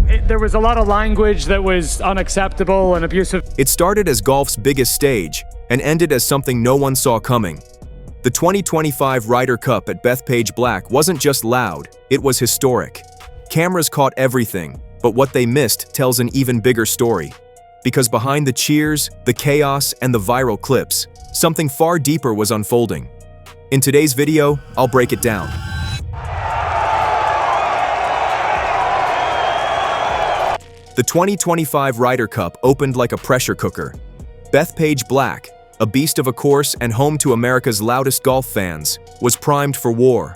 There was a lot of language that was unacceptable and abusive. It started as golf's biggest stage and ended as something no one saw coming. The 2025 Ryder Cup at Bethpage Black wasn't just loud, it was historic. Cameras caught everything, but what they missed tells an even bigger story. Because behind the cheers, the chaos, and the viral clips, something far deeper was unfolding. In today's video, I'll break it down. The 2025 Ryder Cup opened like a pressure cooker. Bethpage Black, a beast of a course and home to America's loudest golf fans, was primed for war.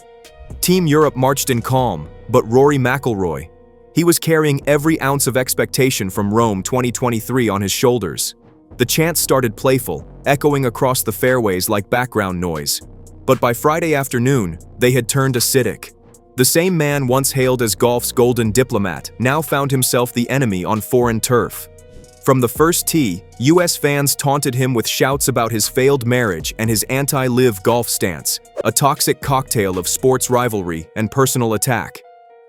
Team Europe marched in calm, but Rory Mcilroy, he was carrying every ounce of expectation from Rome 2023 on his shoulders. The chants started playful, echoing across the fairways like background noise. But by Friday afternoon, they had turned acidic. The same man once hailed as golf's golden diplomat now found himself the enemy on foreign turf. From the first tee, US fans taunted him with shouts about his failed marriage and his anti-live golf stance, a toxic cocktail of sports rivalry and personal attack.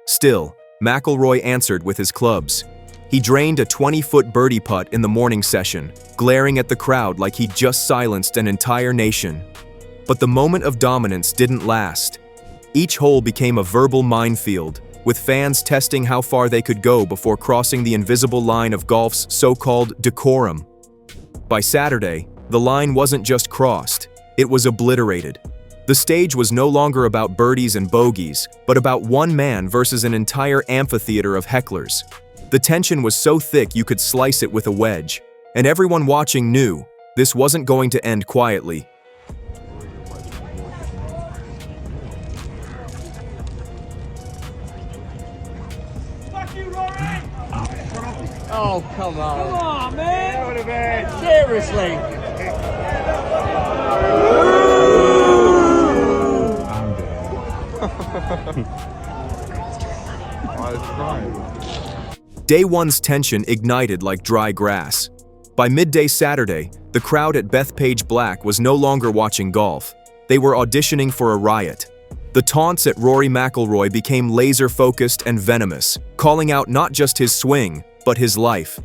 Still, McIlroy answered with his clubs. He drained a 20-foot birdie putt in the morning session, glaring at the crowd like he'd just silenced an entire nation. But the moment of dominance didn't last. Each hole became a verbal minefield, with fans testing how far they could go before crossing the invisible line of golf's so-called decorum. By Saturday, the line wasn't just crossed, it was obliterated. The stage was no longer about birdies and bogeys, but about one man versus an entire amphitheater of hecklers. The tension was so thick you could slice it with a wedge, and everyone watching knew this wasn't going to end quietly. Oh, come on. Come on, man! Seriously. Day one's tension ignited like dry grass. By midday Saturday, the crowd at Bethpage Black was no longer watching golf. They were auditioning for a riot. The taunts at Rory Mcilroy became laser-focused and venomous, calling out not just his swing, but his life.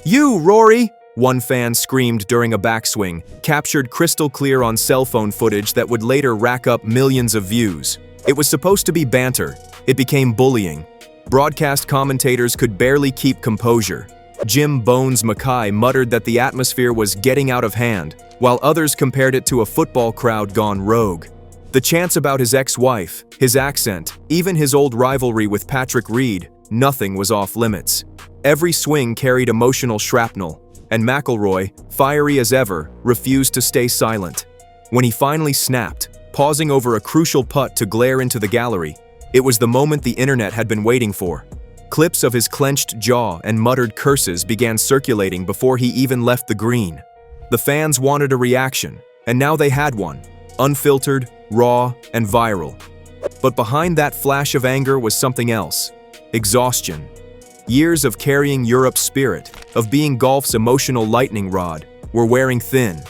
You, Rory!" one fan screamed during a backswing, captured crystal clear on cell phone footage that would later rack up millions of views. It was supposed to be banter. It became bullying. Broadcast commentators could barely keep composure. Jim Bones Mackay muttered that the atmosphere was getting out of hand, while others compared it to a football crowd gone rogue. The chants about his ex-wife, his accent, even his old rivalry with Patrick Reed, nothing was off limits. Every swing carried emotional shrapnel, and McIlroy, fiery as ever, refused to stay silent. When he finally snapped, pausing over a crucial putt to glare into the gallery, it was the moment the internet had been waiting for. Clips of his clenched jaw and muttered curses began circulating before he even left the green. The fans wanted a reaction, and now they had one, unfiltered, raw, and viral. But behind that flash of anger was something else: exhaustion. Years of carrying Europe's spirit, of being golf's emotional lightning rod, were wearing thin.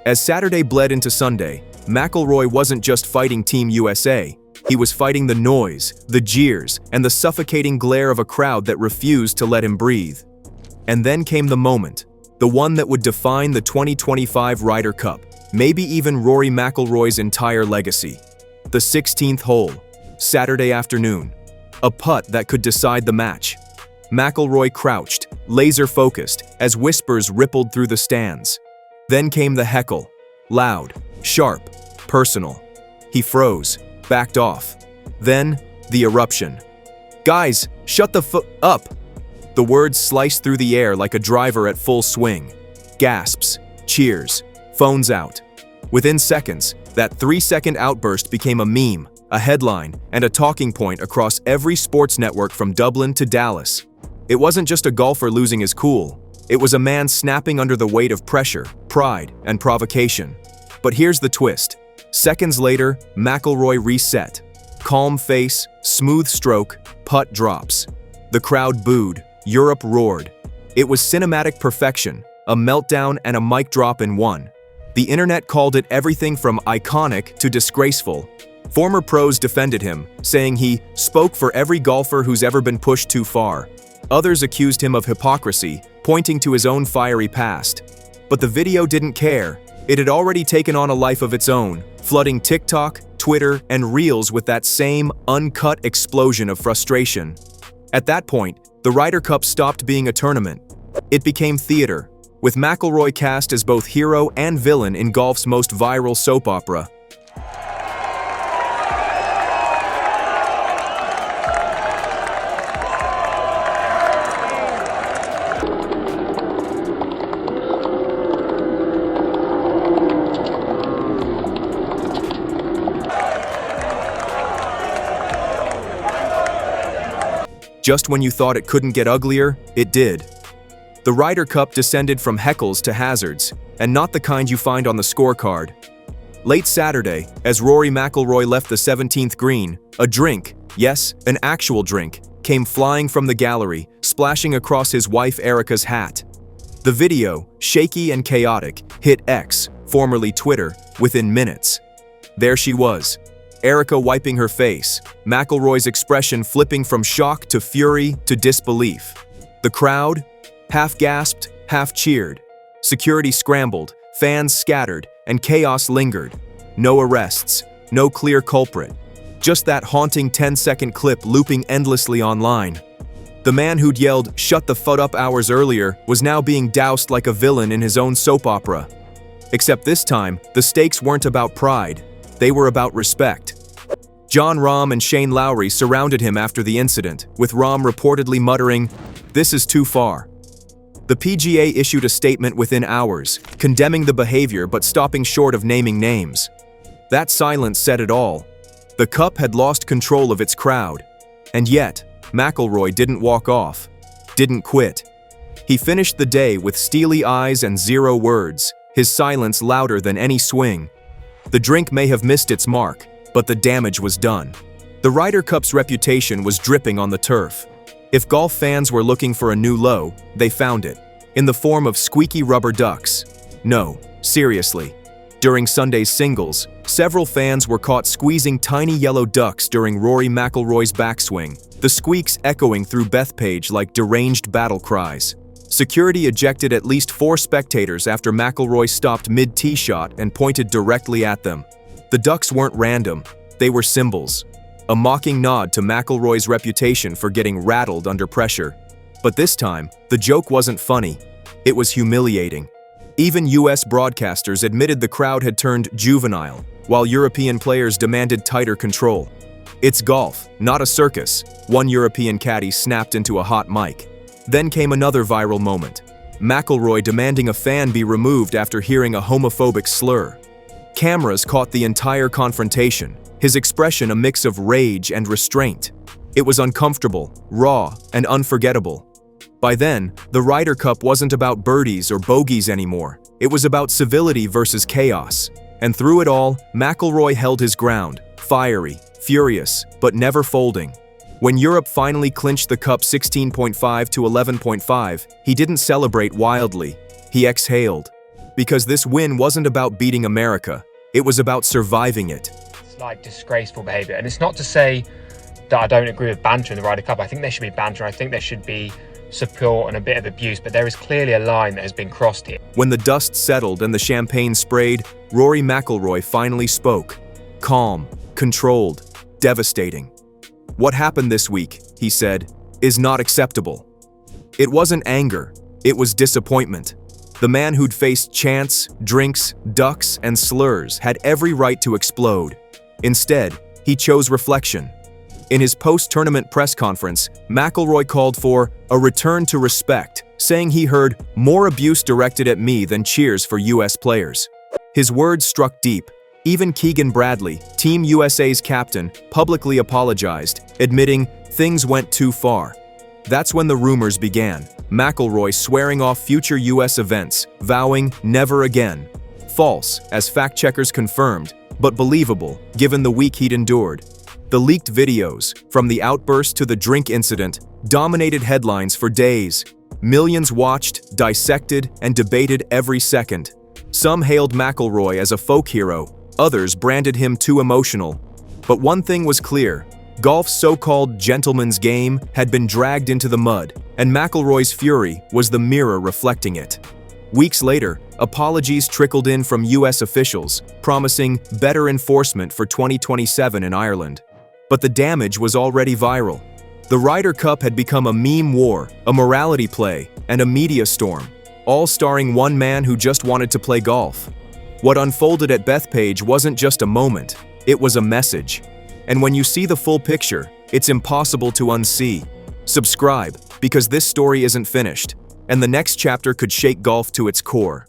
As Saturday bled into Sunday, McIlroy wasn't just fighting Team USA. He was fighting the noise, the jeers, and the suffocating glare of a crowd that refused to let him breathe. And then came the moment, the one that would define the 2025 Ryder Cup, maybe even Rory McIlroy's entire legacy. The 16th hole, Saturday afternoon. A putt that could decide the match. McIlroy crouched, laser-focused, as whispers rippled through the stands. Then came the heckle. Loud, sharp, personal. He froze, backed off. Then, the eruption. "Guys, shut the up!" The words sliced through the air like a driver at full swing. Gasps, cheers, phones out. Within seconds, that 3-second outburst became a meme, a headline, and a talking point across every sports network from Dublin to Dallas. It wasn't just a golfer losing his cool. It was a man snapping under the weight of pressure, pride, and provocation. But here's the twist. Seconds later, McIlroy reset. Calm face, smooth stroke, putt drops. The crowd booed, Europe roared. It was cinematic perfection, a meltdown and a mic drop in one. The internet called it everything from iconic to disgraceful. Former pros defended him, saying he spoke for every golfer who's ever been pushed too far. Others accused him of hypocrisy, pointing to his own fiery past. But the video didn't care. It had already taken on a life of its own, flooding TikTok, Twitter, and Reels with that same uncut explosion of frustration. At that point, the Ryder Cup stopped being a tournament. It became theater, with McIlroy cast as both hero and villain in golf's most viral soap opera. Just when you thought it couldn't get uglier, it did. The Ryder Cup descended from heckles to hazards, and not the kind you find on the scorecard. Late Saturday, as Rory Mcilroy left the 17th green, a drink, yes, an actual drink, came flying from the gallery, splashing across his wife Erica's hat. The video, shaky and chaotic, hit X, formerly Twitter, within minutes. There she was, Erica wiping her face, McIlroy's expression flipping from shock to fury to disbelief. The crowd, half gasped, half cheered. Security scrambled, fans scattered, and chaos lingered. No arrests, no clear culprit. Just that haunting 10-second clip looping endlessly online. The man who'd yelled, "Shut the FUD up" hours earlier was now being doused like a villain in his own soap opera. Except this time, the stakes weren't about pride. They were about respect. Jon Rahm and Shane Lowry surrounded him after the incident, with Rahm reportedly muttering, "This is too far." The PGA issued a statement within hours, condemning the behavior but stopping short of naming names. That silence said it all. The Cup had lost control of its crowd. And yet, McIlroy didn't walk off, didn't quit. He finished the day with steely eyes and zero words, his silence louder than any swing. The drink may have missed its mark, but the damage was done. The Ryder Cup's reputation was dripping on the turf. If golf fans were looking for a new low, they found it, in the form of squeaky rubber ducks. No, seriously. During Sunday's singles, several fans were caught squeezing tiny yellow ducks during Rory Mcilroy's backswing, the squeaks echoing through Bethpage like deranged battle cries. Security ejected at least 4 spectators after McIlroy stopped mid-tee shot and pointed directly at them. The ducks weren't random, they were symbols. A mocking nod to McIlroy's reputation for getting rattled under pressure. But this time, the joke wasn't funny. It was humiliating. Even US broadcasters admitted the crowd had turned juvenile, while European players demanded tighter control. "It's golf, not a circus," one European caddy snapped into a hot mic. Then came another viral moment. McIlroy demanding a fan be removed after hearing a homophobic slur. Cameras caught the entire confrontation, his expression a mix of rage and restraint. It was uncomfortable, raw, and unforgettable. By then, the Ryder Cup wasn't about birdies or bogeys anymore. It was about civility versus chaos. And through it all, McIlroy held his ground, fiery, furious, but never folding. When Europe finally clinched the Cup 16.5 to 11.5, he didn't celebrate wildly. He exhaled. Because this win wasn't about beating America. It was about surviving it. It's like disgraceful behavior. And it's not to say that I don't agree with banter in the Ryder Cup. I think there should be banter. I think there should be support and a bit of abuse, but there is clearly a line that has been crossed here. When the dust settled and the champagne sprayed, Rory McIlroy finally spoke. Calm, controlled, devastating. "What happened this week," he said, "is not acceptable." It wasn't anger, it was disappointment. The man who'd faced chants, drinks, ducks, and slurs had every right to explode. Instead, he chose reflection. In his post-tournament press conference, McIlroy called for a return to respect, saying he heard more abuse directed at me than cheers for US players. His words struck deep. Even Keegan Bradley, Team USA's captain, publicly apologized, admitting things went too far. That's when the rumors began. McIlroy swearing off future US events, vowing never again. False, as fact-checkers confirmed, but believable, given the week he'd endured. The leaked videos, from the outburst to the drink incident, dominated headlines for days. Millions watched, dissected, and debated every second. Some hailed McIlroy as a folk hero, others branded him too emotional. But one thing was clear. Golf's so-called gentleman's game had been dragged into the mud, and McIlroy's fury was the mirror reflecting it. Weeks later, apologies trickled in from US officials, promising better enforcement for 2027 in Ireland. But the damage was already viral. The Ryder Cup had become a meme war, a morality play, and a media storm, all starring one man who just wanted to play golf. What unfolded at Bethpage wasn't just a moment, it was a message. And when you see the full picture, it's impossible to unsee. Subscribe, because this story isn't finished, and the next chapter could shake golf to its core.